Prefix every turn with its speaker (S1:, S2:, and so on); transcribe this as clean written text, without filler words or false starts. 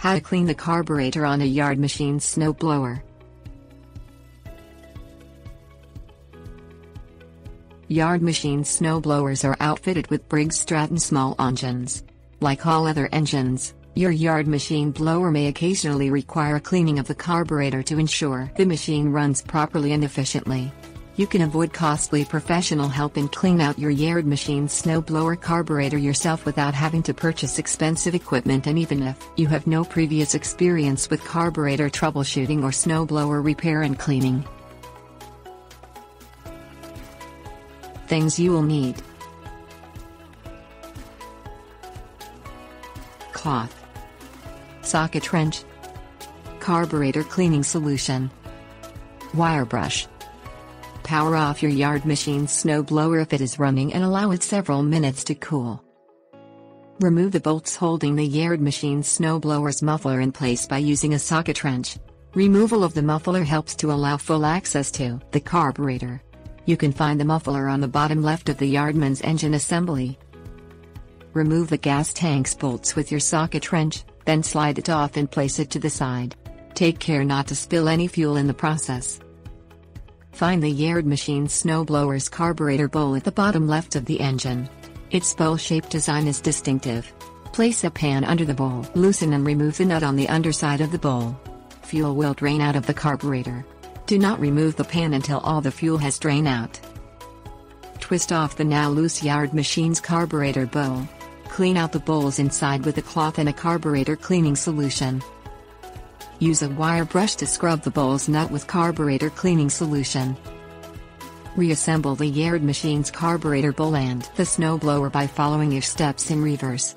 S1: How to clean the carburetor on a yard machine snowblower. Yard machine snowblowers are outfitted with Briggs Stratton small engines. Like all other engines, your yard machine blower may occasionally require cleaning of the carburetor to ensure the machine runs properly and efficiently. You can avoid costly professional help and clean out your yard machine snowblower carburetor yourself without having to purchase expensive equipment, and even if you have no previous experience with carburetor troubleshooting or snowblower repair and cleaning. Things you will need: cloth, socket wrench, carburetor cleaning solution, wire brush. Power off your yard machine snowblower if it is running and allow it several minutes to cool. Remove the bolts holding the yard machine snowblower's muffler in place by using a socket wrench. Removal of the muffler helps to allow full access to the carburetor. You can find the muffler on the bottom left of the yardman's engine assembly. Remove the gas tank's bolts with your socket wrench, then slide it off and place it to the side. Take care not to spill any fuel in the process. Find the yard machine snowblower's carburetor bowl at the bottom left of the engine. Its bowl-shaped design is distinctive. Place a pan under the bowl. Loosen and remove the nut on the underside of the bowl. Fuel will drain out of the carburetor. Do not remove the pan until all the fuel has drained out. Twist off the now loose yard machine's carburetor bowl. Clean out the bowls inside with a cloth and a carburetor cleaning solution. Use a wire brush to scrub the bowl's nut with carburetor cleaning solution. Reassemble the yard machine's carburetor bowl and the snowblower by following your steps in reverse.